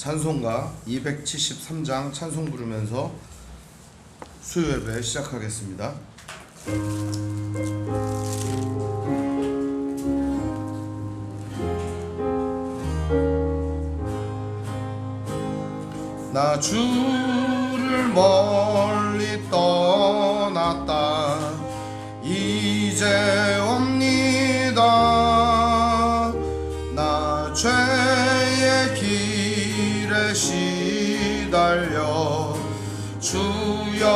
찬송가 273장 찬송 부르면서 수요 예배 시작하겠습니다. 나 주를 멀리 떠났다 이제 옵니다. 나 죄의 길에 시달려 주여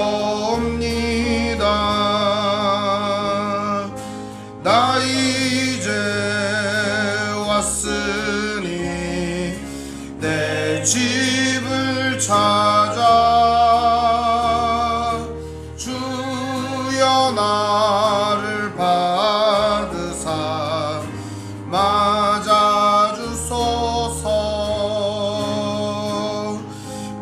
옵니다. 나 이제 왔으니 내 집을 찾아 주여 나를 받으사 맞아주소서.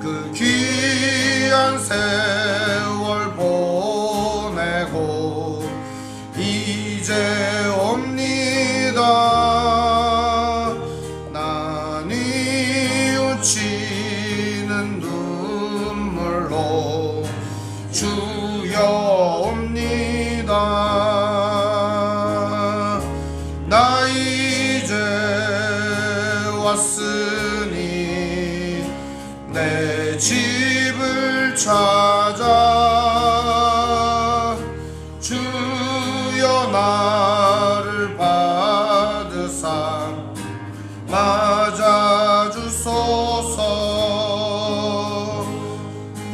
그 귀한 세월 보내고 이제 옵니다. 난 뉘우치는 눈물로 주여 옵니다. 나 이제 왔으니 내 집을 찾아 주여 나를 받으사 맞아주소서.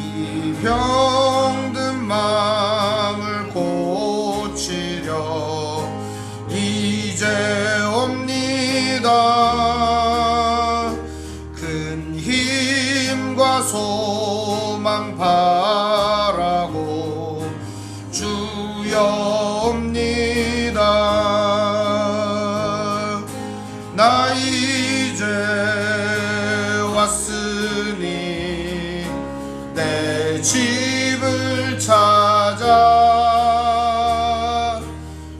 이 병든 마음을 고치려 이제 옵니다. 큰 힘과 소망 바라고 주여 옵니다. 나 이제 왔으니 내 집을 찾아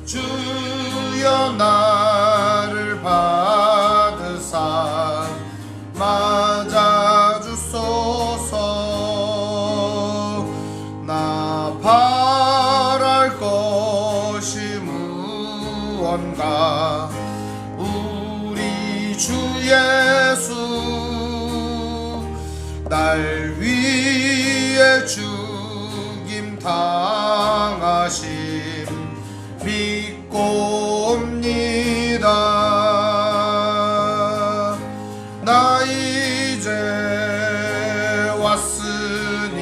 주여 나를 받으사 맞아주소서. 나 바랄 것이 무언가 우리 주 예수 날 위해 죽임 당하심 믿고 옵니다. 나 이제 왔으니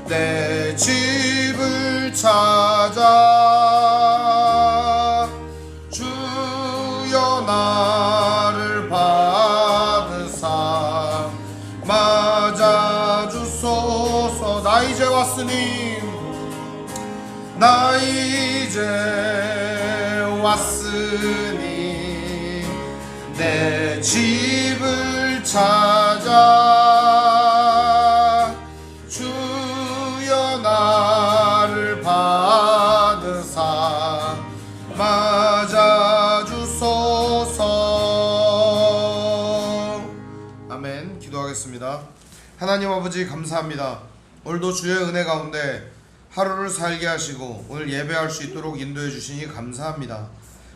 내 집을 찾아 주여 나를 받으사 맞아주소서. 나 이제 왔으니 나 이제 왔으니 내 집을 찾아 주여 나를 받으사 맞아주소서. 아멘. 기도하겠습니다. 하나님 아버지 감사합니다. 오늘도 주의 은혜 가운데 하루를 살게 하시고 오늘 예배할 수 있도록 인도해 주시니 감사합니다.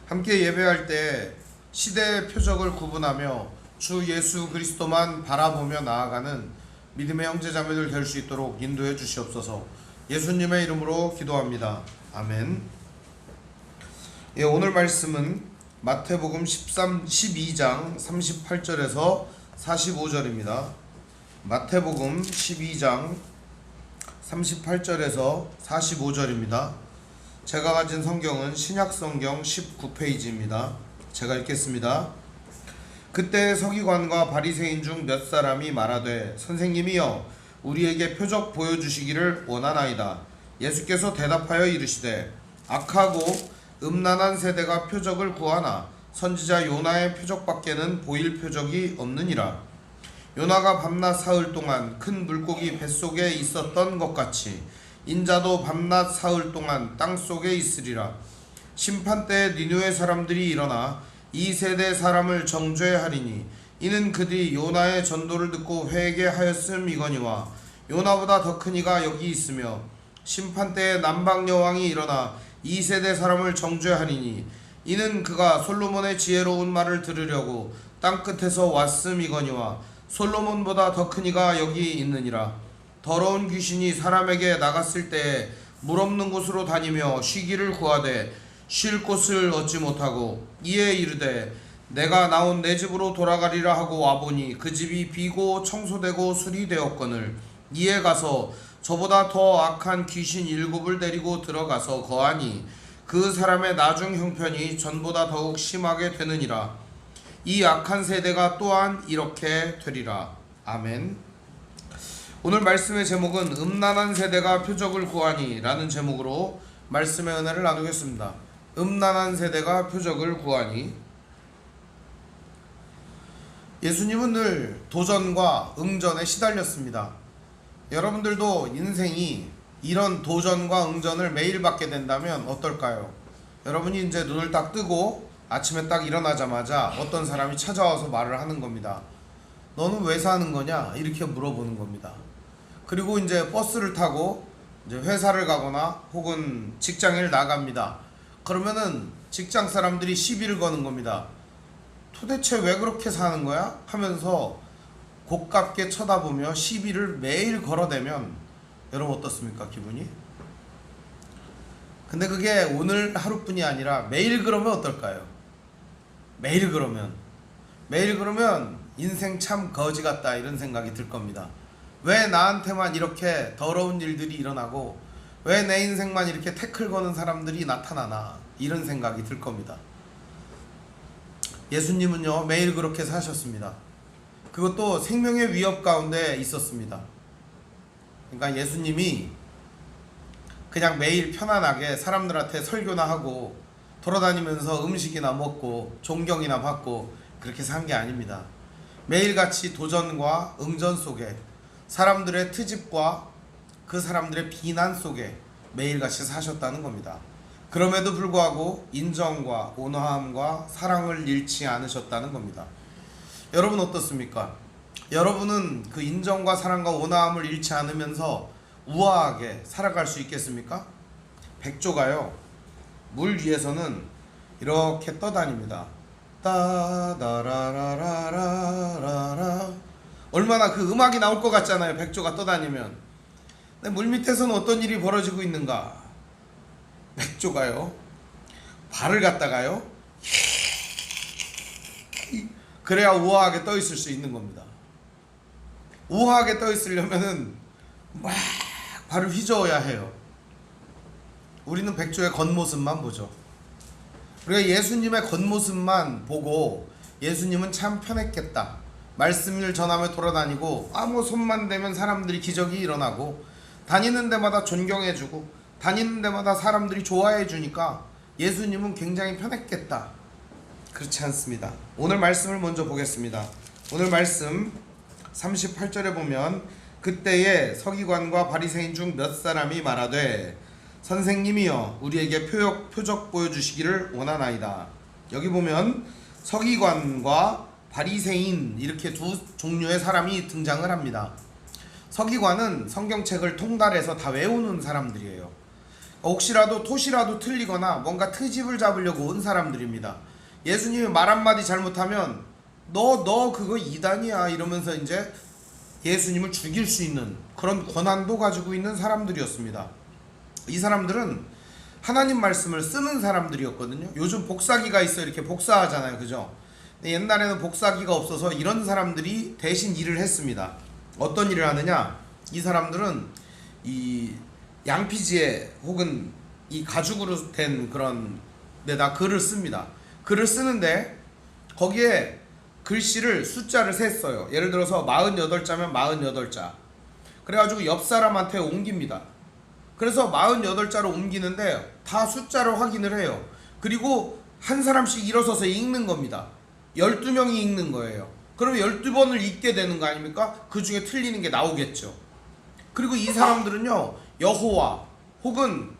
함께 예배할 때 시대의 표적을 구분하며 주 예수 그리스도만 바라보며 나아가는 믿음의 형제자매들 될 수 있도록 인도해 주시옵소서. 예수님의 이름으로 기도합니다. 아멘. 오늘 말씀은 마태복음 12장 38절에서 45절입니다. 마태복음 12장 38절에서 45절입니다. 제가 가진 성경은 신약성경 19페이지입니다. 제가 읽겠습니다. 그때 서기관과 바리새인 중 몇 사람이 말하되 선생님이여 우리에게 표적 보여주시기를 원하나이다. 예수께서 대답하여 이르시되 악하고 음란한 세대가 표적을 구하나 선지자 요나의 표적밖에는 보일 표적이 없느니라. 요나가 밤낮 사흘 동안 큰 물고기 뱃속에 있었던 것 같이 인자도 밤낮 사흘 동안 땅속에 있으리라. 심판때에 니느웨 사람들이 일어나 이 세대 사람을 정죄하리니 이는 그들이 요나의 전도를 듣고 회개하였음이거니와 요나보다 더 큰 이가 여기 있으며 심판 때에 남방 여왕이 일어나 이 세대 사람을 정죄하리니 이는 그가 솔로몬의 지혜로운 말을 들으려고 땅끝에서 왔음이거니와 솔로몬보다 더 큰 이가 여기 있느니라. 더러운 귀신이 사람에게 나갔을 때에 물 없는 곳으로 다니며 쉬기를 구하되 쉴 곳을 얻지 못하고 이에 이르되 내가 나온 내 집으로 돌아가리라 하고 와보니 그 집이 비고 청소되고 수리되었거늘 이에 가서 저보다 더 악한 귀신 7을 데리고 들어가서 거하니 그 사람의 나중 형편이 전보다 더욱 심하게 되느니라. 이 악한 세대가 또한 이렇게 되리라. 아멘. 오늘 말씀의 제목은 음란한 세대가 표적을 구하니 라는 제목으로 말씀의 은혜를 나누겠습니다. 음란한 세대가 표적을 구하니. 예수님은 늘 도전과 응전에 시달렸습니다. 여러분들도 인생이 이런 도전과 응전을 매일 받게 된다면 어떨까요? 여러분이 이제 눈을 딱 뜨고 아침에 딱 일어나자마자 어떤 사람이 찾아와서 말을 하는 겁니다. 너는 왜 사는 거냐? 이렇게 물어보는 겁니다. 그리고 이제 버스를 타고 이제 회사를 가거나 혹은 직장을 나갑니다. 그러면은 직장 사람들이 시비를 거는 겁니다. 도대체 왜 그렇게 사는 거야? 하면서 고깝게 쳐다보며 시비를 매일 걸어대면 여러분 어떻습니까? 기분이? 근데 그게 오늘 하루뿐이 아니라 매일 그러면 어떨까요? 매일 그러면 인생 참 거지 같다 이런 생각이 들 겁니다. 왜 나한테만 이렇게 더러운 일들이 일어나고 왜 내 인생만 이렇게 태클 거는 사람들이 나타나나 이런 생각이 들 겁니다. 예수님은요 매일 그렇게 사셨습니다. 그것도 생명의 위협 가운데 있었습니다. 그러니까 예수님이 그냥 매일 편안하게 사람들한테 설교나 하고 돌아다니면서 음식이나 먹고 존경이나 받고 그렇게 산 게 아닙니다. 매일같이 도전과 응전 속에 사람들의 트집과 그 사람들의 비난 속에 매일같이 사셨다는 겁니다. 그럼에도 불구하고 인정과 온화함과 사랑을 잃지 않으셨다는 겁니다. 여러분 어떻습니까? 여러분은 그 인정과 사랑과 온화함을 잃지 않으면서 우아하게 살아갈 수 있겠습니까? 백조가요 물 위에서는 이렇게 떠다닙니다. 따다라라라라라 얼마나 그 음악이 나올 것 같잖아요. 백조가 떠다니면. 근데 물 밑에서는 어떤 일이 벌어지고 있는가? 백조가요 발을 갖다가요 그래야 우아하게 떠 있을 수 있는 겁니다. 우아하게 떠 있으려면은 막 발을 휘저어야 해요. 우리는 백조의 겉모습만 보죠. 우리가 예수님의 겉모습만 보고 예수님은 참 편했겠다. 말씀을 전하며 돌아다니고 아무 손만 대면 사람들이 기적이 일어나고 다니는 데마다 존경해주고 다니는 데마다 사람들이 좋아해주니까 예수님은 굉장히 편했겠다. 그렇지 않습니다. 오늘 말씀을 먼저 보겠습니다. 오늘 말씀 38절에 보면 그때에 서기관과 바리새인 중 몇 사람이 말하되 선생님이여 우리에게 표적 보여주시기를 원하나이다. 여기 보면 서기관과 바리새인 이렇게 두 종류의 사람이 등장을 합니다. 서기관은 성경책을 통달해서 다 외우는 사람들이에요. 혹시라도 토시라도 틀리거나 뭔가 트집을 잡으려고 온 사람들입니다. 예수님이 말 한마디 잘못하면 너 그거 이단이야 이러면서 이제 예수님을 죽일 수 있는 그런 권한도 가지고 있는 사람들이었습니다. 이 사람들은 하나님 말씀을 쓰는 사람들이었거든요. 요즘 복사기가 있어 이렇게 복사하잖아요. 그죠? 근데 옛날에는 복사기가 없어서 이런 사람들이 대신 일을 했습니다. 어떤 일을 하느냐? 이 사람들은 이 양피지에 혹은 이 가죽으로 된 그런 데다 글을 씁니다. 글을 쓰는데 거기에 글씨를 숫자를 셌어요. 예를 들어서 48자면 48자. 그래가지고 옆 사람한테 옮깁니다. 그래서 48자로 옮기는데 다 숫자를 확인을 해요. 그리고 한 사람씩 일어서서 읽는 겁니다. 12명이 읽는 거예요. 그럼 12번을 읽게 되는 거 아닙니까? 그 중에 틀리는 게 나오겠죠. 그리고 이 사람들은요 여호와 혹은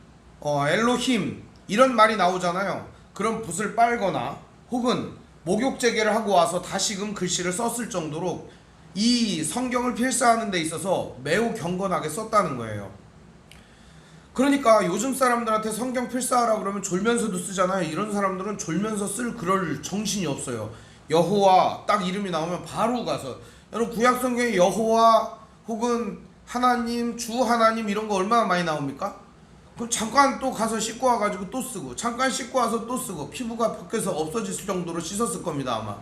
엘로힘 이런 말이 나오잖아요. 그럼 붓을 빨거나 혹은 목욕 재개를 하고 와서 다시금 글씨를 썼을 정도로 이 성경을 필사하는 데 있어서 매우 경건하게 썼다는 거예요. 그러니까 요즘 사람들한테 성경 필사하라 그러면 졸면서도 쓰잖아요. 이런 사람들은 졸면서 쓸 그럴 정신이 없어요. 여호와 딱 이름이 나오면 바로 가서, 여러분 구약 성경에 여호와 혹은 하나님, 주 하나님 이런 거 얼마나 많이 나옵니까? 그럼 잠깐 또 가서 씻고 와가지고 또 쓰고, 잠깐 씻고 와서 또 쓰고, 피부가 벗겨서 없어질 정도로 씻었을 겁니다. 아마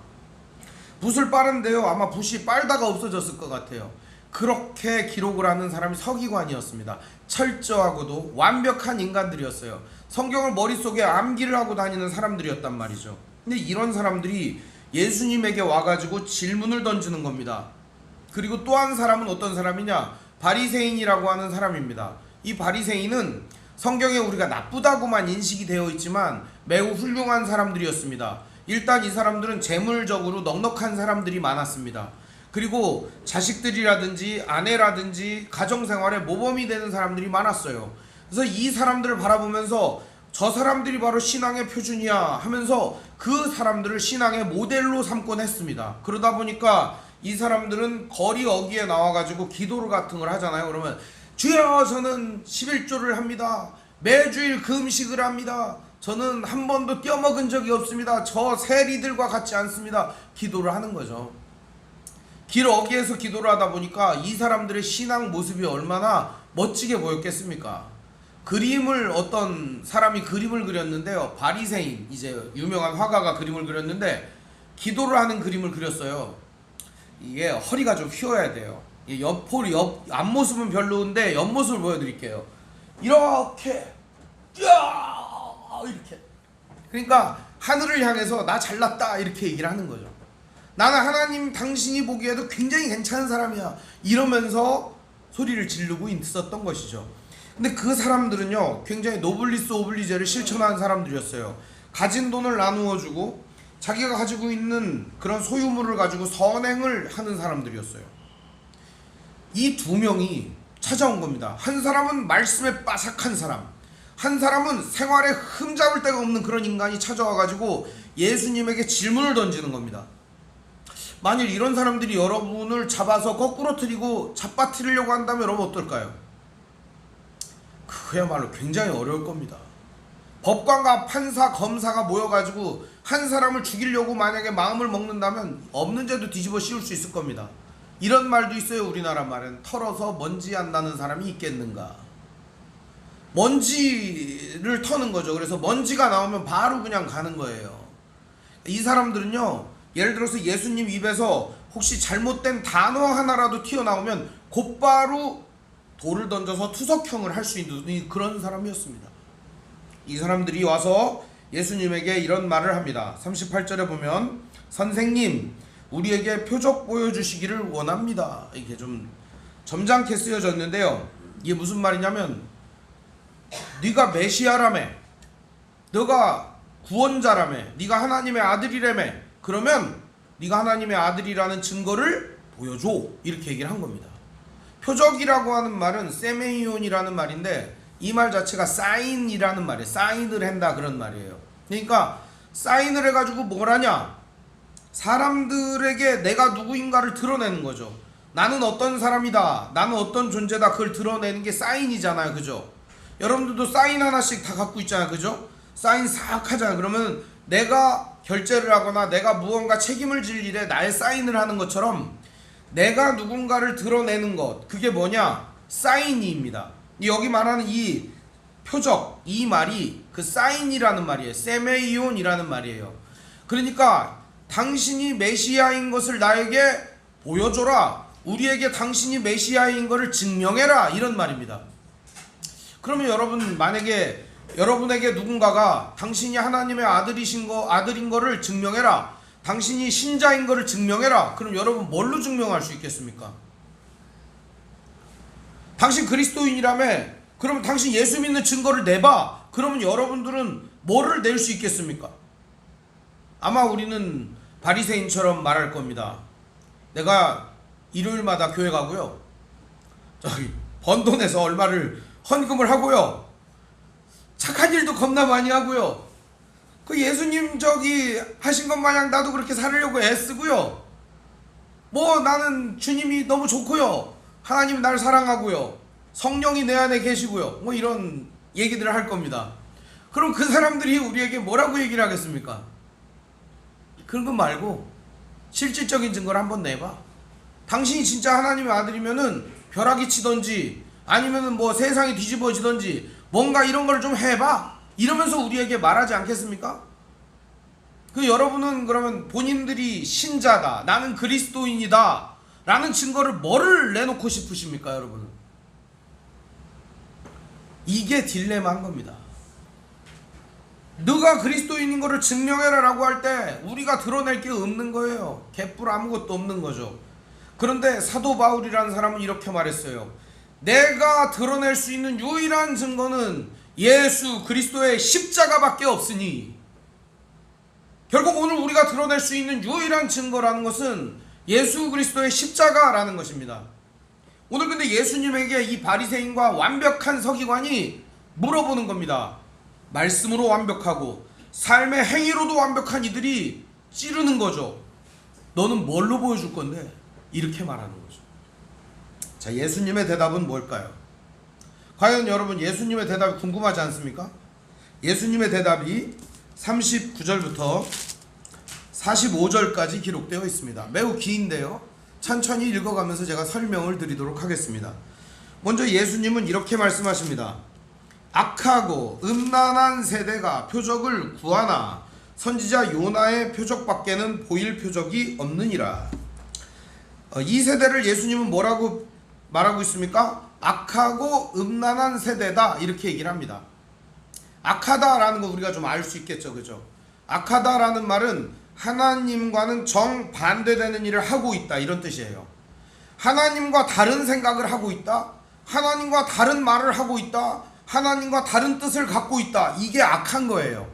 붓을 빠른데요, 아마 붓이 빨다가 없어졌을 것 같아요. 그렇게 기록을 하는 사람이 서기관이었습니다. 철저하고도 완벽한 인간들이었어요. 성경을 머릿속에 암기를 하고 다니는 사람들이었단 말이죠. 근데 이런 사람들이 예수님에게 와가지고 질문을 던지는 겁니다. 그리고 또 한 사람은 어떤 사람이냐, 바리새인이라고 하는 사람입니다. 이 바리새인은 성경에 우리가 나쁘다고만 인식이 되어 있지만 매우 훌륭한 사람들이었습니다. 일단 이 사람들은 재물적으로 넉넉한 사람들이 많았습니다. 그리고 자식들이라든지 아내라든지 가정생활에 모범이 되는 사람들이 많았어요. 그래서 이 사람들을 바라보면서 저 사람들이 바로 신앙의 표준이야 하면서 그 사람들을 신앙의 모델로 삼곤 했습니다. 그러다 보니까 이 사람들은 거리 어귀에 나와가지고 기도를 같은 걸 하잖아요. 그러면 주여 저는 11조를 합니다. 매주일 금식을 합니다. 저는 한 번도 떼어먹은 적이 없습니다. 저 세리들과 같지 않습니다. 기도를 하는 거죠. 길 어귀에서 기도를 하다 보니까 이 사람들의 신앙 모습이 얼마나 멋지게 보였겠습니까? 그림을, 어떤 사람이 그림을 그렸는데요, 바리새인, 이제 유명한 화가가 그림을 그렸는데 기도를 하는 그림을 그렸어요. 이게 허리가 좀 휘어야 돼요. 옆 앞모습은 별로인데 옆모습을 보여드릴게요. 이렇게 이렇게, 그러니까 하늘을 향해서 나 잘났다 이렇게 얘기를 하는 거죠. 나는 하나님 당신이 보기에도 굉장히 괜찮은 사람이야 이러면서 소리를 지르고 있었던 것이죠. 근데 그 사람들은요, 굉장히 노블리스 오블리제를 실천하는 사람들이었어요. 가진 돈을 나누어 주고 자기가 가지고 있는 그런 소유물을 가지고 선행을 하는 사람들이었어요. 이 두 명이 찾아온 겁니다. 한 사람은 말씀에 빠삭한 사람, 한 사람은 생활에 흠잡을 데가 없는 그런 인간이 찾아와가지고 예수님에게 질문을 던지는 겁니다. 만일 이런 사람들이 여러분을 잡아서 거꾸로 틀리고 잡아뜨리려고 한다면 여러분 어떨까요? 그야말로 굉장히 어려울 겁니다. 법관과 판사, 검사가 모여가지고 한 사람을 죽이려고 만약에 마음을 먹는다면 없는 죄도 뒤집어 씌울 수 있을 겁니다. 이런 말도 있어요. 우리나라 말은 털어서 먼지 안 나는 사람이 있겠는가. 먼지를 터는 거죠. 그래서 먼지가 나오면 바로 그냥 가는 거예요. 이 사람들은요, 예를 들어서 예수님 입에서 혹시 잘못된 단어 하나라도 튀어나오면 곧바로 돌을 던져서 투석형을 할 수 있는 그런 사람이었습니다. 이 사람들이 와서 예수님에게 이런 말을 합니다. 38절에 보면 선생님 우리에게 표적 보여주시기를 원합니다. 이게 좀 점잖게 쓰여졌는데요, 이게 무슨 말이냐면 네가 메시아라며, 너가 구원자라며, 네가 하나님의 아들이라며, 그러면 네가 하나님의 아들이라는 증거를 보여줘 이렇게 얘기를 한 겁니다. 표적이라고 하는 말은 세메이온이라는 말인데 이 말 자체가 사인이라는 말이에요. 사인을 한다 그런 말이에요. 그러니까 사인을 해가지고 뭘 하냐, 사람들에게 내가 누구인가를 드러내는 거죠. 나는 어떤 사람이다, 나는 어떤 존재다, 그걸 드러내는 게 사인이잖아요. 그죠? 여러분들도 사인 하나씩 다 갖고 있잖아요. 그죠? 사인 싹 하잖아요. 그러면 내가 결제를 하거나 내가 무언가 책임을 질 일에 나의 사인을 하는 것처럼 내가 누군가를 드러내는 것, 그게 뭐냐? 사인입니다. 여기 말하는 이 표적, 이 말이 그 사인이라는 말이에요. 세메이온이라는 말이에요. 그러니까 당신이 메시아인 것을 나에게 보여줘라, 우리에게 당신이 메시아인 것을 증명해라, 이런 말입니다. 그러면 여러분, 만약에 여러분에게 누군가가 당신이 하나님의 아들인 거를 증명해라, 당신이 신자인 거를 증명해라, 그럼 여러분 뭘로 증명할 수 있겠습니까? 당신 그리스도인이라며, 그러면 당신 예수 믿는 증거를 내봐. 그러면 여러분들은 뭐를 낼 수 있겠습니까? 아마 우리는 바리새인처럼 말할 겁니다. 내가 일요일마다 교회 가고요, 저기 번 돈에서 얼마를 헌금을 하고요, 착한 일도 겁나 많이 하고요, 그 예수님 저기 하신 것 마냥 나도 그렇게 살으려고 애쓰고요. 뭐 나는 주님이 너무 좋고요. 하나님이 나를 사랑하고요. 성령이 내 안에 계시고요. 뭐 이런 얘기들을 할 겁니다. 그럼 그 사람들이 우리에게 뭐라고 얘기를 하겠습니까? 그런 거 말고 실질적인 증거를 한번 내봐. 당신이 진짜 하나님의 아들이면은 벼락이 치던지 아니면은 뭐 세상이 뒤집어지던지 뭔가 이런 걸 좀 해봐. 이러면서 우리에게 말하지 않겠습니까? 그 여러분은 그러면 본인들이 신자다, 나는 그리스도인이다 라는 증거를 뭐를 내놓고 싶으십니까, 여러분은? 이게 딜레마인 겁니다. 너가 그리스도인인 거를 증명해라 라고 할 때 우리가 드러낼 게 없는 거예요. 개뿔 아무것도 없는 거죠. 그런데 사도 바울이라는 사람은 이렇게 말했어요. 내가 드러낼 수 있는 유일한 증거는 예수 그리스도의 십자가밖에 없으니, 결국 오늘 우리가 드러낼 수 있는 유일한 증거라는 것은 예수 그리스도의 십자가라는 것입니다. 오늘 근데 예수님에게 이 바리새인과 완벽한 서기관이 물어보는 겁니다. 말씀으로 완벽하고 삶의 행위로도 완벽한 이들이 찌르는 거죠. 너는 뭘로 보여줄 건데? 이렇게 말하는 거죠. 자, 예수님의 대답은 뭘까요? 과연 여러분 예수님의 대답이 궁금하지 않습니까? 예수님의 대답이 39절부터 45절까지 기록되어 있습니다. 매우 긴데요. 천천히 읽어가면서 제가 설명을 드리도록 하겠습니다. 먼저 예수님은 이렇게 말씀하십니다. 악하고 음란한 세대가 표적을 구하나 선지자 요나의 표적밖에는 보일 표적이 없느니라. 이 세대를 예수님은 뭐라고 말하고 있습니까? 악하고 음란한 세대다 이렇게 얘기를 합니다. 악하다라는 거 우리가 좀 알 수 있겠죠, 그죠? 악하다라는 말은 하나님과는 정반대되는 일을 하고 있다 이런 뜻이에요. 하나님과 다른 생각을 하고 있다, 하나님과 다른 말을 하고 있다, 하나님과 다른 뜻을 갖고 있다, 이게 악한 거예요.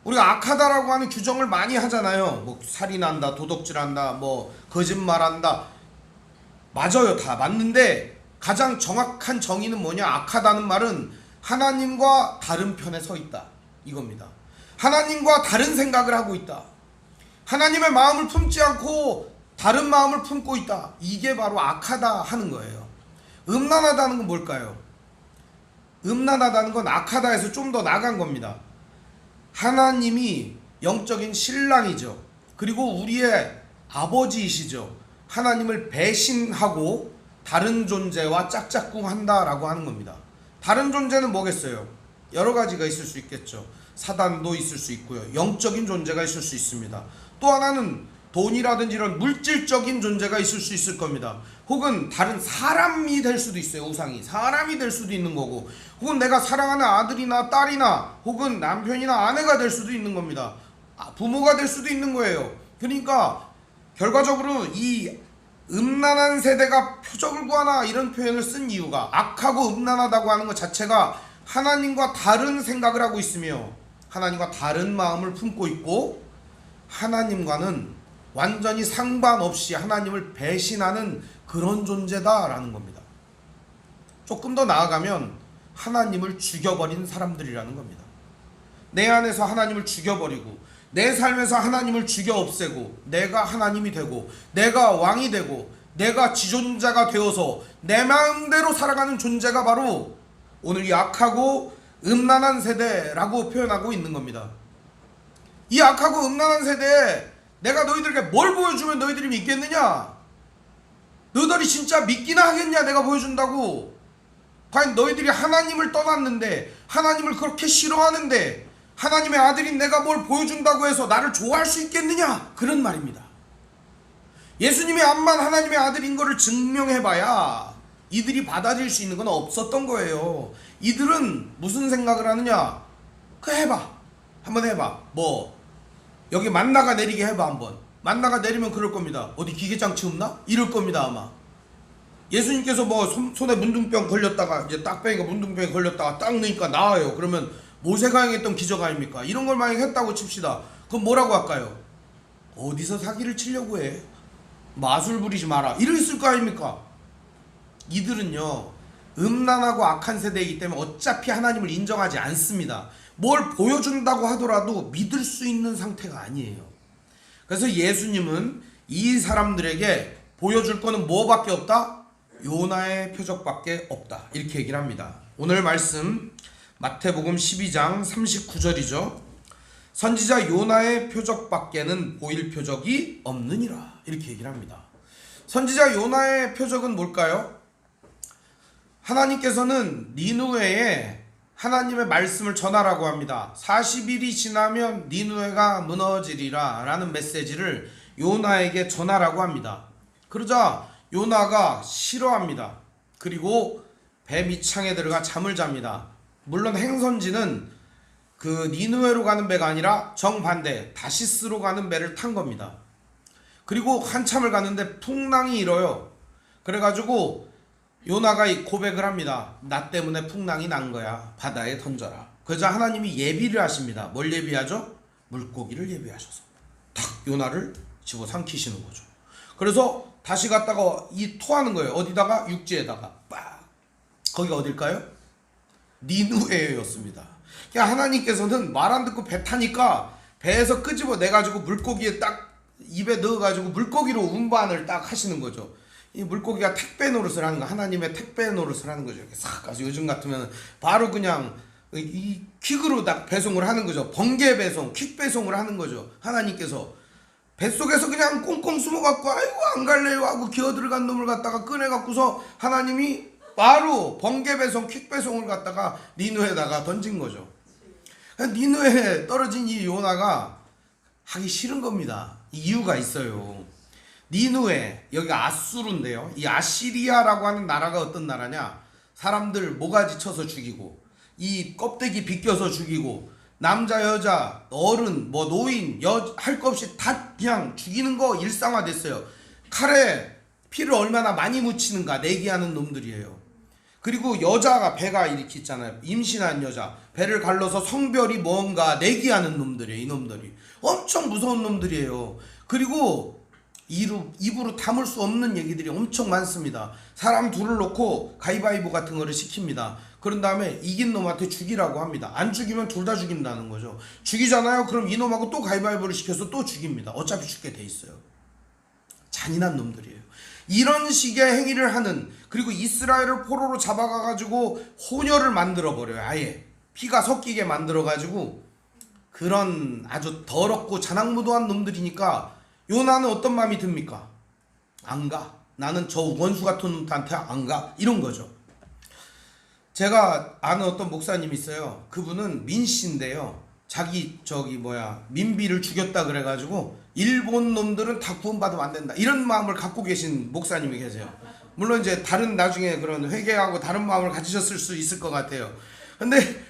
우리가 악하다라고 하는 규정을 많이 하잖아요. 뭐 살인한다, 도둑질한다, 뭐 거짓말한다. 맞아요, 다 맞는데 가장 정확한 정의는 뭐냐? 악하다는 말은 하나님과 다른 편에 서 있다 이겁니다. 하나님과 다른 생각을 하고 있다, 하나님의 마음을 품지 않고 다른 마음을 품고 있다, 이게 바로 악하다 하는 거예요. 음란하다는 건 뭘까요? 음란하다는 건 악하다에서 좀 더 나간 겁니다. 하나님이 영적인 신랑이죠. 그리고 우리의 아버지이시죠. 하나님을 배신하고 다른 존재와 짝짝꿍한다라고 하는 겁니다. 다른 존재는 뭐겠어요? 여러 가지가 있을 수 있겠죠. 사단도 있을 수 있고요. 영적인 존재가 있을 수 있습니다. 또 하나는 돈이라든지 이런 물질적인 존재가 있을 수 있을 겁니다. 혹은 다른 사람이 될 수도 있어요. 우상이 사람이 될 수도 있는 거고, 혹은 내가 사랑하는 아들이나 딸이나 혹은 남편이나 아내가 될 수도 있는 겁니다. 부모가 될 수도 있는 거예요. 그러니까 결과적으로 이 음란한 세대가 표적을 구하나 이런 표현을 쓴 이유가, 악하고 음란하다고 하는 것 자체가 하나님과 다른 생각을 하고 있으며 하나님과 다른 마음을 품고 있고 하나님과는 완전히 상관없이 하나님을 배신하는 그런 존재다라는 겁니다. 조금 더 나아가면 하나님을 죽여버린 사람들이라는 겁니다. 내 안에서 하나님을 죽여버리고 내 삶에서 하나님을 죽여 없애고 내가 하나님이 되고 내가 왕이 되고 내가 지존자가 되어서 내 마음대로 살아가는 존재가 바로 오늘 이 악하고 음란한 세대라고 표현하고 있는 겁니다. 이 악하고 음란한 세대에 내가 너희들에게 뭘 보여주면 너희들이 믿겠느냐? 너희들이 진짜 믿기나 하겠냐? 내가 보여준다고. 과연 너희들이 하나님을 떠났는데, 하나님을 그렇게 싫어하는데 하나님의 아들인 내가 뭘 보여준다고 해서 나를 좋아할 수 있겠느냐? 그런 말입니다. 예수님이 암만 하나님의 아들인 거를 증명해봐야 이들이 받아들일 수 있는 건 없었던 거예요. 이들은 무슨 생각을 하느냐? 해봐, 한번 해봐. 뭐 여기 만나가 내리게 해봐. 한번 만나가 내리면 그럴 겁니다. 어디 기계장치 없나? 이럴 겁니다 아마. 예수님께서 뭐 손에 문둥병 걸렸다가 이제 딱병이가 문둥병에 걸렸다가 딱 넣으니까 나아요. 그러면 모세가 행했던 기적 아닙니까? 이런 걸 만약 했다고 칩시다. 그럼 뭐라고 할까요? 어디서 사기를 치려고 해? 마술 부리지 마라, 이랬을 거 아닙니까? 이들은요 음란하고 악한 세대이기 때문에 어차피 하나님을 인정하지 않습니다. 뭘 보여준다고 하더라도 믿을 수 있는 상태가 아니에요. 그래서 예수님은 이 사람들에게 보여줄 거는 뭐밖에 없다? 요나의 표적밖에 없다. 이렇게 얘기를 합니다. 오늘 말씀 마태복음 12장 39절이죠. 선지자 요나의 표적밖에는 보일 표적이 없느니라. 이렇게 얘기를 합니다. 선지자 요나의 표적은 뭘까요? 하나님께서는 니느웨에 하나님의 말씀을 전하라고 합니다. 40일이 지나면 니느웨가 무너지리라 라는 메시지를 요나에게 전하라고 합니다. 그러자 요나가 싫어합니다. 그리고 배 밑창에 들어가 잠을 잡니다. 물론 행선지는 그 니느웨로 가는 배가 아니라 정반대 다시스로 가는 배를 탄 겁니다. 그리고 한참을 갔는데 풍랑이 일어요. 그래가지고 요나가 고백을 합니다. 나 때문에 풍랑이 난 거야. 바다에 던져라. 그러자 하나님이 예비를 하십니다. 뭘 예비하죠? 물고기를 예비하셔서 탁 요나를 집어삼키시는 거죠. 그래서 다시 갔다가 토하는 거예요. 어디다가? 육지에다가 빡. 거기가 어딜까요? 니느웨였습니다. 그러니까 하나님께서는 말 안 듣고 배 타니까 배에서 끄집어 내가지고 물고기에 딱 입에 넣어가지고 물고기로 운반을 딱 하시는 거죠. 이 물고기가 택배 노릇을 하는 거, 하나님의 택배 노릇을 하는 거죠. 이렇게 싹 가서 요즘 같으면 바로 그냥 이 퀵으로 딱 배송을 하는 거죠. 번개 배송, 퀵 배송을 하는 거죠. 하나님께서 뱃속에서 그냥 꽁꽁 숨어갖고 아이고 안 갈래요 하고 기어 들어간 놈을 갖다가 꺼내갖고서 하나님이 바로 번개 배송, 퀵 배송을 갖다가 니느웨에다가 던진 거죠. 니느웨에 떨어진 이 요나가 하기 싫은 겁니다. 이유가 있어요. 니느웨, 여기가 아수르인데요. 이 아시리아라고 하는 나라가 어떤 나라냐? 사람들 모가지 쳐서 죽이고, 이 껍데기 벗겨서 죽이고, 남자 여자 어른 뭐 노인 할 거 없이 다 그냥 죽이는 거 일상화됐어요. 칼에 피를 얼마나 많이 묻히는가 내기하는 놈들이에요. 그리고 여자가 배가 이렇게 있잖아요. 임신한 여자 배를 갈라서 성별이 뭔가 내기하는 놈들이에요. 이놈들이 엄청 무서운 놈들이에요. 그리고 입으로 담을 수 없는 얘기들이 엄청 많습니다. 사람 둘을 놓고 가위바위보 같은 거를 시킵니다. 그런 다음에 이긴 놈한테 죽이라고 합니다. 안 죽이면 둘 다 죽인다는 거죠. 죽이잖아요. 그럼 이놈하고 또 가위바위보를 시켜서 또 죽입니다. 어차피 죽게 돼 있어요. 잔인한 놈들이에요. 이런 식의 행위를 하는, 그리고 이스라엘을 포로로 잡아가가지고 혼혈을 만들어버려요. 아예 피가 섞이게 만들어가지고 그런 아주 더럽고 잔악무도한 놈들이니까 요나는 어떤 마음이 듭니까? 안 가. 나는 저 원수 같은 놈한테 안 가. 이런 거죠. 제가 아는 어떤 목사님이 있어요. 그분은 민씨인데요. 자기 민비를 죽였다 그래가지고 일본 놈들은 다 구원받으면 안 된다. 이런 마음을 갖고 계신 목사님이 계세요. 물론 이제 나중에 그런 회개하고 다른 마음을 가지셨을 수 있을 것 같아요. 근데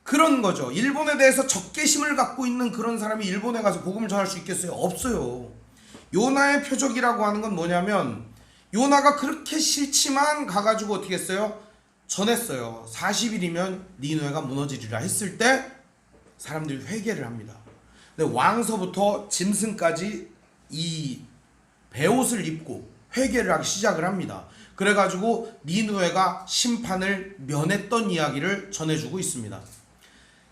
그런 거죠. 일본에 대해서 적개심을 갖고 있는 그런 사람이 일본에 가서 복음을 전할 수 있겠어요? 없어요. 요나의 표적이라고 하는 건 뭐냐면 요나가 그렇게 싫지만 가가지고 어떻게 했어요? 전했어요. 40일이면 니느웨가 무너지리라 했을 때 사람들이 회개를 합니다. 근데 왕서부터 짐승까지 이 베옷을 입고 회개를 하기 시작을 합니다. 그래가지고 니느웨가 심판을 면했던 이야기를 전해주고 있습니다.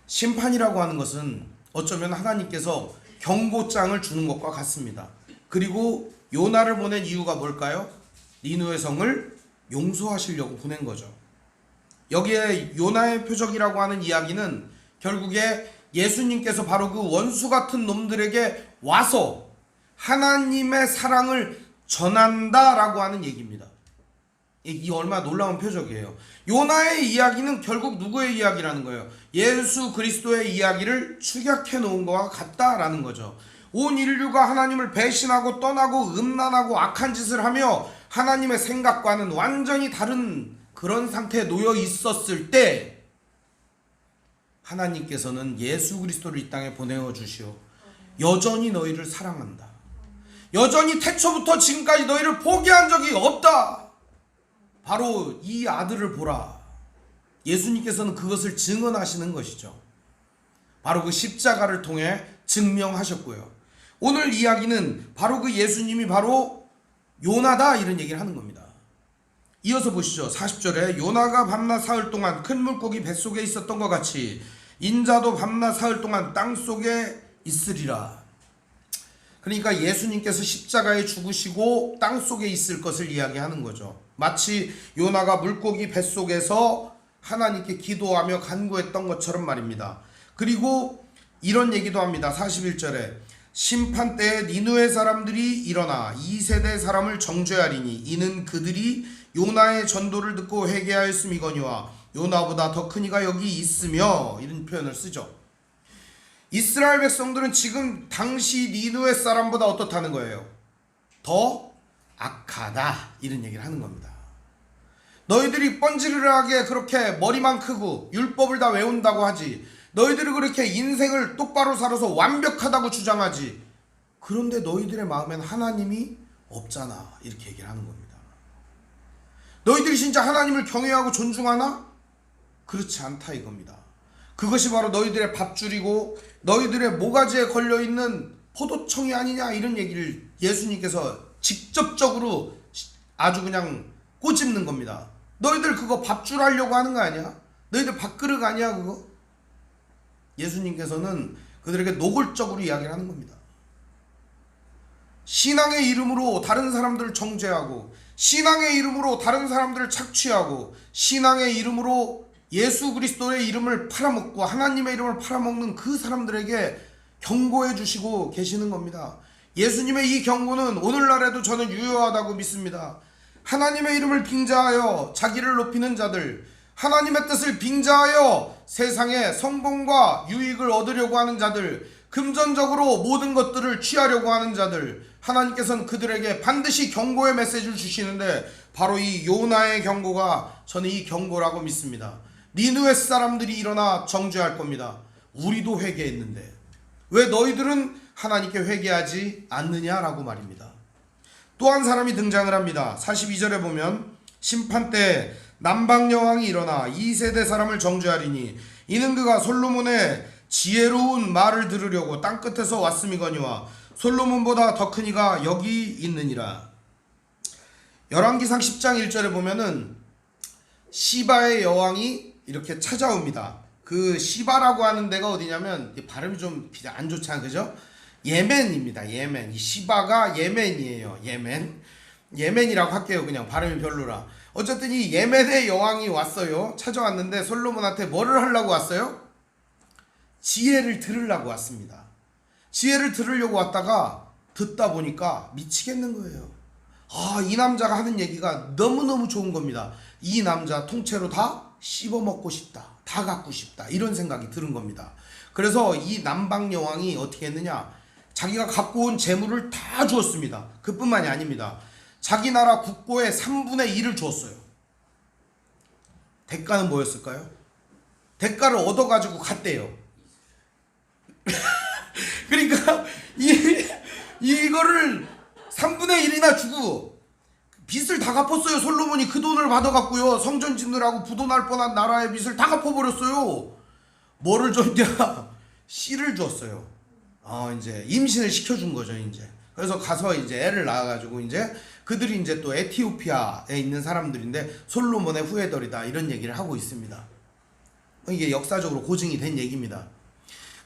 심판이라고 하는 것은 어쩌면 하나님께서 경고장을 주는 것과 같습니다. 그리고 요나를 보낸 이유가 뭘까요? 니느웨 성을 용서하시려고 보낸 거죠. 여기에 요나의 표적이라고 하는 이야기는 결국에 예수님께서 바로 그 원수 같은 놈들에게 와서 하나님의 사랑을 전한다라고 하는 얘기입니다. 이 얼마나 놀라운 표적이에요. 요나의 이야기는 결국 누구의 이야기라는 거예요? 예수 그리스도의 이야기를 축약해 놓은 것과 같다라는 거죠. 온 인류가 하나님을 배신하고 떠나고 음란하고 악한 짓을 하며 하나님의 생각과는 완전히 다른 그런 상태에 놓여 있었을 때 하나님께서는 예수 그리스도를 이 땅에 보내어 주시오. 여전히 너희를 사랑한다. 여전히 태초부터 지금까지 너희를 포기한 적이 없다. 바로 이 아들을 보라. 예수님께서는 그것을 증언하시는 것이죠. 바로 그 십자가를 통해 증명하셨고요. 오늘 이야기는 바로 그 예수님이 바로 요나다 이런 얘기를 하는 겁니다. 이어서 보시죠. 40절에 요나가 밤낮 사흘 동안 큰 물고기 뱃속에 있었던 것 같이 인자도 밤낮 사흘 동안 땅속에 있으리라. 그러니까 예수님께서 십자가에 죽으시고 땅속에 있을 것을 이야기하는 거죠. 마치 요나가 물고기 뱃속에서 하나님께 기도하며 간구했던 것처럼 말입니다. 그리고 이런 얘기도 합니다. 41절에 심판 때에 니느웨 사람들이 일어나 2세대 사람을 정죄하리니 이는 그들이 요나의 전도를 듣고 회개하였음이거니와 요나보다 더 큰 이가 여기 있으며, 이런 표현을 쓰죠. 이스라엘 백성들은 지금 당시 니느웨 사람보다 어떻다는 거예요? 더 악하다, 이런 얘기를 하는 겁니다. 너희들이 뻔지르르하게 그렇게 머리만 크고 율법을 다 외운다고 하지, 너희들이 그렇게 인생을 똑바로 살아서 완벽하다고 주장하지, 그런데 너희들의 마음엔 하나님이 없잖아, 이렇게 얘기를 하는 겁니다. 너희들이 진짜 하나님을 경외하고 존중하나? 그렇지 않다 이겁니다. 그것이 바로 너희들의 밧줄이고 너희들의 모가지에 걸려있는 포도청이 아니냐, 이런 얘기를 예수님께서 직접적으로 아주 그냥 꼬집는 겁니다. 너희들 그거 밥줄 하려고 하는 거 아니야? 너희들 밥그릇 아니야 그거? 예수님께서는 그들에게 노골적으로 이야기를 하는 겁니다. 신앙의 이름으로 다른 사람들을 정죄하고, 신앙의 이름으로 다른 사람들을 착취하고, 신앙의 이름으로 예수 그리스도의 이름을 팔아먹고 하나님의 이름을 팔아먹는 그 사람들에게 경고해 주시고 계시는 겁니다. 예수님의 이 경고는 오늘날에도 저는 유효하다고 믿습니다. 하나님의 이름을 빙자하여 자기를 높이는 자들, 하나님의 뜻을 빙자하여 세상의 성공과 유익을 얻으려고 하는 자들, 금전적으로 모든 것들을 취하려고 하는 자들, 하나님께서는 그들에게 반드시 경고의 메시지를 주시는데 바로 이 요나의 경고가 저는 이 경고라고 믿습니다. 니느웨 사람들이 일어나 정죄할 겁니다. 우리도 회개했는데 왜 너희들은 하나님께 회개하지 않느냐라고 말입니다. 또 한 사람이 등장을 합니다. 42절에 보면 심판 때 남방 여왕이 일어나 2세대 사람을 정죄하리니 이는 그가 솔로몬의 지혜로운 말을 들으려고 땅끝에서 왔음이거니와 솔로몬보다 더 큰 이가 여기 있느니라. 열왕기상 10장 1절에 보면은 시바의 여왕이 이렇게 찾아옵니다. 그 시바라고 하는 데가 어디냐면 발음이 좀 안 좋잖아요, 그죠? 예멘입니다. 예멘. 이 시바가 예멘이에요. 예멘이라고 할게요. 그냥 발음이 별로라. 어쨌든 이 예멘의 여왕이 왔어요. 찾아왔는데 솔로몬한테 뭐를 하려고 왔어요? 지혜를 들으려고 왔습니다. 지혜를 들으려고 왔다가 듣다 보니까 미치겠는 거예요. 이 남자가 하는 얘기가 너무너무 좋은 겁니다. 이 남자 통째로 다 씹어먹고 싶다, 다 갖고 싶다, 이런 생각이 드는 겁니다. 그래서 이 남방 여왕이 어떻게 했느냐, 자기가 갖고 온 재물을 다 주었습니다. 그뿐만이 아닙니다. 자기 나라 국고의 3분의 1을 주었어요. 대가는 뭐였을까요? 대가를 얻어가지고 갔대요. 그러니까 이거를 3분의 1이나 주고 빚을 다 갚았어요. 솔로몬이 그 돈을 받아갖고요, 성전 짓느라고 부도날 뻔한 나라의 빚을 다 갚아버렸어요. 뭐를 줬냐? 씨를 줬어요. 이제 임신을 시켜준 거죠, 이제. 그래서 가서 이제 애를 낳아가지고 이제 그들이 이제 또 에티오피아에 있는 사람들인데 솔로몬의 후예들이다, 이런 얘기를 하고 있습니다. 이게 역사적으로 고증이 된 얘기입니다.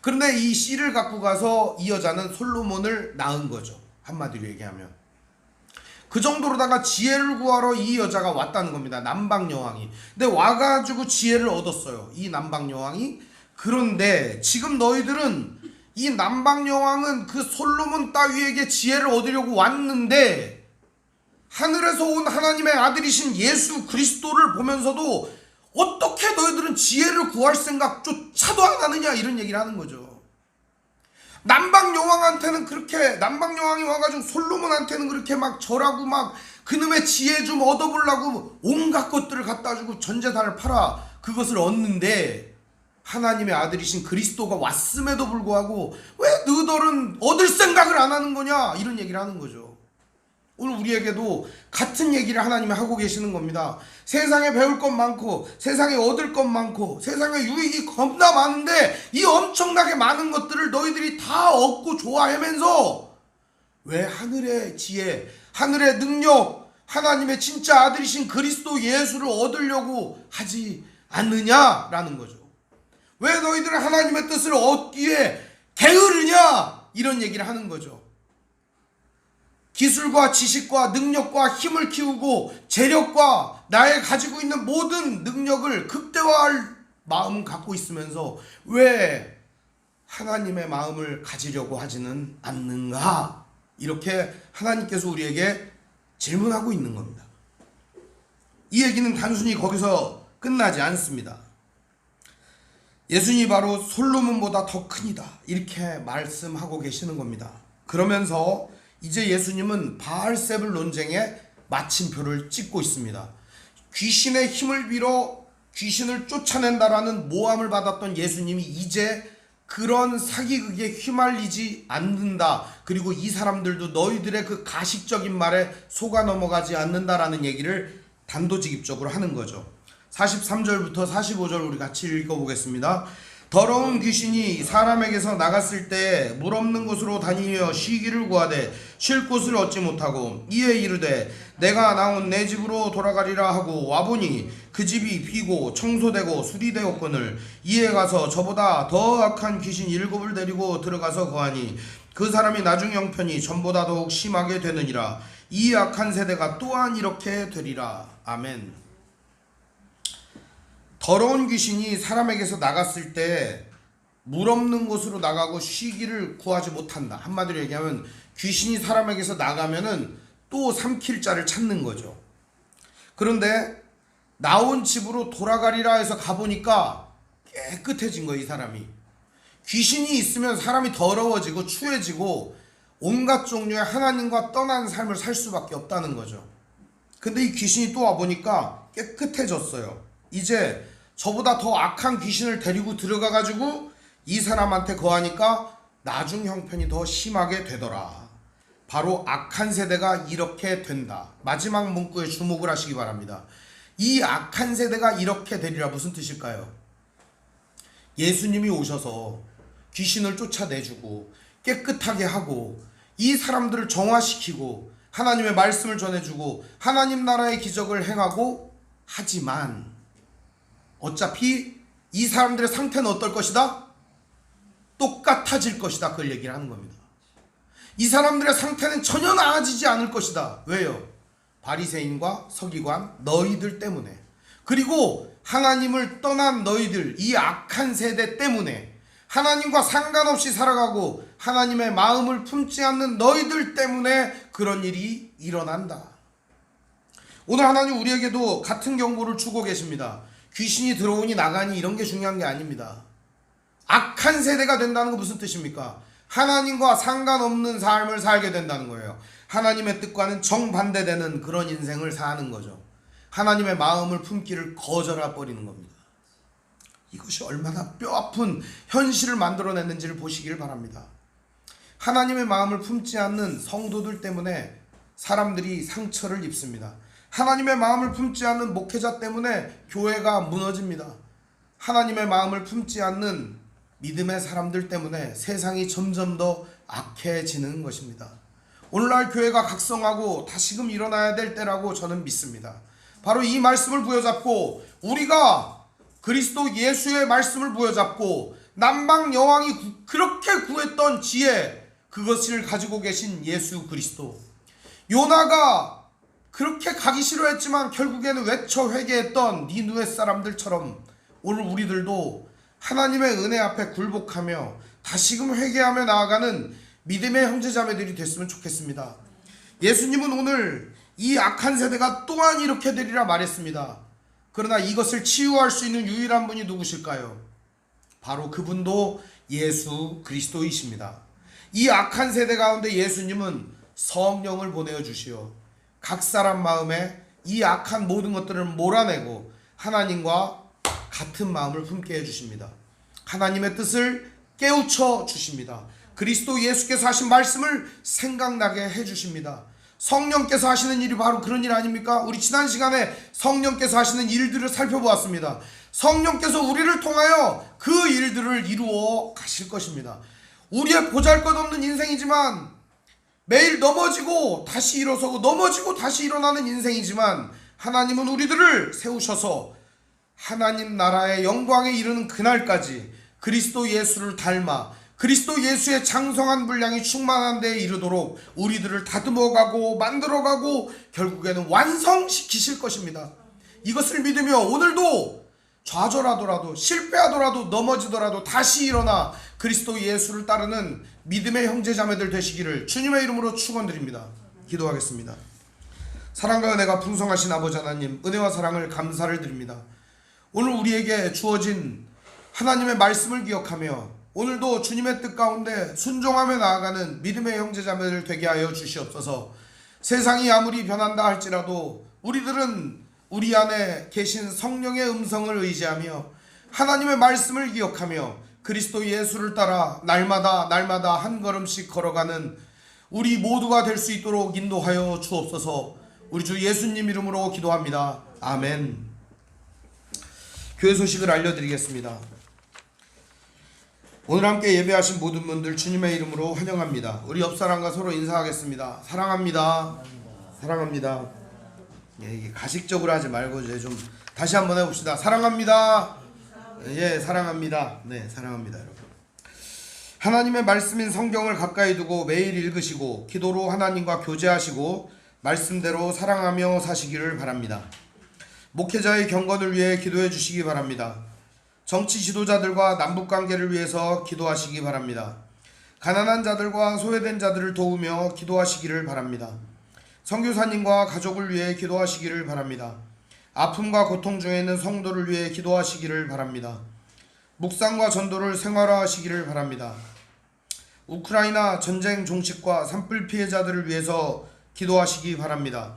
그런데 이 씨를 갖고 가서 이 여자는 솔로몬을 낳은 거죠. 한마디로 얘기하면. 그 정도로다가 지혜를 구하러 이 여자가 왔다는 겁니다. 남방 여왕이. 근데 와가지고 지혜를 얻었어요, 이 남방 여왕이. 그런데 지금 너희들은 이 남방 여왕은 그 솔로몬 따위에게 지혜를 얻으려고 왔는데 하늘에서 온 하나님의 아들이신 예수 그리스도를 보면서도 어떻게 너희들은 지혜를 구할 생각조차도 안 하느냐, 이런 얘기를 하는 거죠. 남방 여왕한테는 그렇게, 남방 여왕이 와가지고 솔로몬한테는 그렇게 막 절하고 막 그놈의 지혜 좀 얻어보려고 온갖 것들을 갖다 주고 전 재산을 팔아 그것을 얻는데 하나님의 아들이신 그리스도가 왔음에도 불구하고 왜 너희들은 얻을 생각을 안 하는 거냐, 이런 얘기를 하는 거죠. 오늘 우리에게도 같은 얘기를 하나님이 하고 계시는 겁니다. 세상에 배울 것 많고 세상에 얻을 것 많고 세상에 유익이 겁나 많은데 이 엄청나게 많은 것들을 너희들이 다 얻고 좋아하면서 왜 하늘의 지혜, 하늘의 능력, 하나님의 진짜 아들이신 그리스도 예수를 얻으려고 하지 않느냐라는 거죠. 왜 너희들은 하나님의 뜻을 얻기에 게으르냐? 이런 얘기를 하는 거죠. 기술과 지식과 능력과 힘을 키우고 재력과 나의 가지고 있는 모든 능력을 극대화할 마음은 갖고 있으면서 왜 하나님의 마음을 가지려고 하지는 않는가? 이렇게 하나님께서 우리에게 질문하고 있는 겁니다. 이 얘기는 단순히 거기서 끝나지 않습니다. 예수님이 바로 솔로몬보다 더 크니다, 이렇게 말씀하고 계시는 겁니다. 그러면서 이제 예수님은 바알세불 논쟁에 마침표를 찍고 있습니다. 귀신의 힘을 빌어 귀신을 쫓아낸다라는 모함을 받았던 예수님이 이제 그런 사기극에 휘말리지 않는다. 그리고 이 사람들도 너희들의 그 가식적인 말에 속아 넘어가지 않는다라는 얘기를 단도직입적으로 하는 거죠. 43절부터 45절 우리 같이 읽어보겠습니다. 더러운 귀신이 사람에게서 나갔을 때 물 없는 곳으로 다니며 쉬기를 구하되 쉴 곳을 얻지 못하고 이에 이르되 내가 나온 내 집으로 돌아가리라 하고 와보니 그 집이 비고 청소되고 수리되었거늘 이에 가서 저보다 더 악한 귀신 7을 데리고 들어가서 거하니 그 사람이 나중 형편이 전보다 더욱 심하게 되느니라. 이 악한 세대가 또한 이렇게 되리라. 아멘. 더러운 귀신이 사람에게서 나갔을 때 물 없는 곳으로 나가고 쉬기를 구하지 못한다. 한마디로 얘기하면 귀신이 사람에게서 나가면은 또 삼킬 자를 찾는 거죠. 그런데 나온 집으로 돌아가리라 해서 가보니까 깨끗해진 거예요. 이 사람이. 귀신이 있으면 사람이 더러워지고 추해지고 온갖 종류의 하나님과 떠난 삶을 살 수밖에 없다는 거죠. 근데 이 귀신이 또 와보니까 깨끗해졌어요. 이제 저보다 더 악한 귀신을 데리고 들어가가지고 이 사람한테 거하니까 나중 형편이 더 심하게 되더라. 바로 악한 세대가 이렇게 된다. 마지막 문구에 주목을 하시기 바랍니다. 이 악한 세대가 이렇게 되리라. 무슨 뜻일까요? 예수님이 오셔서 귀신을 쫓아내주고 깨끗하게 하고 이 사람들을 정화시키고 하나님의 말씀을 전해주고 하나님 나라의 기적을 행하고, 하지만 어차피 이 사람들의 상태는 어떨 것이다? 똑같아질 것이다. 그걸 얘기를 하는 겁니다. 이 사람들의 상태는 전혀 나아지지 않을 것이다. 왜요? 바리새인과 서기관 너희들 때문에, 그리고 하나님을 떠난 너희들, 이 악한 세대 때문에, 하나님과 상관없이 살아가고 하나님의 마음을 품지 않는 너희들 때문에 그런 일이 일어난다. 오늘 하나님 우리에게도 같은 경고를 주고 계십니다. 귀신이 들어오니 나가니 이런 게 중요한 게 아닙니다. 악한 세대가 된다는 건 무슨 뜻입니까? 하나님과 상관없는 삶을 살게 된다는 거예요. 하나님의 뜻과는 정반대되는 그런 인생을 사는 거죠. 하나님의 마음을 품기를 거절해 버리는 겁니다. 이것이 얼마나 뼈아픈 현실을 만들어냈는지를 보시길 바랍니다. 하나님의 마음을 품지 않는 성도들 때문에 사람들이 상처를 입습니다. 하나님의 마음을 품지 않는 목회자 때문에 교회가 무너집니다. 하나님의 마음을 품지 않는 믿음의 사람들 때문에 세상이 점점 더 악해지는 것입니다. 오늘날 교회가 각성하고 다시금 일어나야 될 때라고 저는 믿습니다. 바로 이 말씀을 부여잡고 우리가 그리스도 예수의 말씀을 부여잡고 남방 여왕이 그렇게 구했던 지혜, 그것을 가지고 계신 예수 그리스도, 요나가 그렇게 가기 싫어했지만 결국에는 외쳐 회개했던 니느웨 사람들처럼 오늘 우리들도 하나님의 은혜 앞에 굴복하며 다시금 회개하며 나아가는 믿음의 형제자매들이 됐으면 좋겠습니다. 예수님은 오늘 이 악한 세대가 또한 이렇게 되리라 말했습니다. 그러나 이것을 치유할 수 있는 유일한 분이 누구실까요? 바로 그분도 예수 그리스도이십니다. 이 악한 세대 가운데 예수님은 성령을 보내어 주시어 각 사람 마음에 이 악한 모든 것들을 몰아내고 하나님과 같은 마음을 품게 해주십니다. 하나님의 뜻을 깨우쳐 주십니다. 그리스도 예수께서 하신 말씀을 생각나게 해주십니다. 성령께서 하시는 일이 바로 그런 일 아닙니까? 우리 지난 시간에 성령께서 하시는 일들을 살펴보았습니다. 성령께서 우리를 통하여 그 일들을 이루어 가실 것입니다. 우리의 보잘것없는 인생이지만, 매일 넘어지고 다시 일어서고 넘어지고 다시 일어나는 인생이지만, 하나님은 우리들을 세우셔서 하나님 나라의 영광에 이르는 그날까지 그리스도 예수를 닮아 그리스도 예수의 장성한 분량이 충만한 데에 이르도록 우리들을 다듬어가고 만들어가고 결국에는 완성시키실 것입니다. 이것을 믿으며 오늘도 좌절하더라도 실패하더라도 넘어지더라도 다시 일어나 그리스도 예수를 따르는 믿음의 형제자매들 되시기를 주님의 이름으로 축원드립니다. 기도하겠습니다. 사랑과 은혜가 풍성하신 아버지 하나님, 은혜와 사랑을 감사를 드립니다. 오늘 우리에게 주어진 하나님의 말씀을 기억하며 오늘도 주님의 뜻 가운데 순종하며 나아가는 믿음의 형제자매들 되게 하여 주시옵소서. 세상이 아무리 변한다 할지라도 우리들은 우리 안에 계신 성령의 음성을 의지하며 하나님의 말씀을 기억하며 그리스도 예수를 따라 날마다 한 걸음씩 걸어가는 우리 모두가 될 수 있도록 인도하여 주옵소서. 우리 주 예수님 이름으로 기도합니다. 아멘. 교회 소식을 알려드리겠습니다. 오늘 함께 예배하신 모든 분들 주님의 이름으로 환영합니다. 우리 옆사람과 서로 인사하겠습니다. 사랑합니다. 사랑합니다. 예, 이게 가식적으로 하지 말고 이제 좀 다시 한번 해봅시다. 사랑합니다. 예, 사랑합니다. 네, 사랑합니다, 여러분. 하나님의 말씀인 성경을 가까이 두고 매일 읽으시고 기도로 하나님과 교제하시고 말씀대로 사랑하며 사시기를 바랍니다. 목회자의 경건을 위해 기도해 주시기 바랍니다. 정치 지도자들과 남북관계를 위해서 기도하시기 바랍니다. 가난한 자들과 소외된 자들을 도우며 기도하시기를 바랍니다. 선교사님과 가족을 위해 기도하시기를 바랍니다. 아픔과 고통 중에 있는 성도를 위해 기도하시기를 바랍니다. 묵상과 전도를 생활화하시기를 바랍니다. 우크라이나 전쟁 종식과 산불 피해자들을 위해서 기도하시기 바랍니다.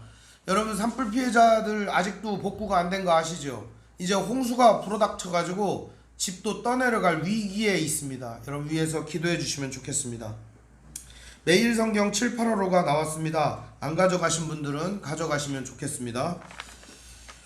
여러분, 산불 피해자들 아직도 복구가 안 된 거 아시죠? 이제 홍수가 불어닥쳐가지고 집도 떠내려갈 위기에 있습니다. 여러분 위해서 기도해 주시면 좋겠습니다. 매일 성경 7, 8호로가 나왔습니다. 안 가져가신 분들은 가져가시면 좋겠습니다.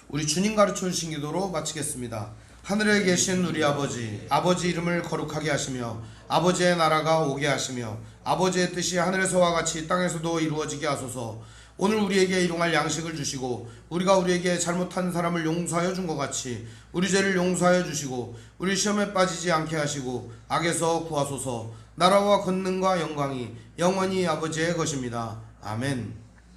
우리 주님 가르쳐 주신 기도로 마치겠습니다. 하늘에 계신 우리 아버지, 아버지 이름을 거룩하게 하시며 아버지의 나라가 오게 하시며 아버지의 뜻이 하늘에서와 같이 땅에서도 이루어지게 하소서. 오늘 우리에게 일용할 양식을 주시고 우리가 우리에게 잘못한 사람을 용서하여 준 것 같이 우리 죄를 용서하여 주시고 우리 시험에 빠지지 않게 하시고 악에서 구하소서. 나라와 권능과 영광이 영원히 아버지의 것입니다. 아멘.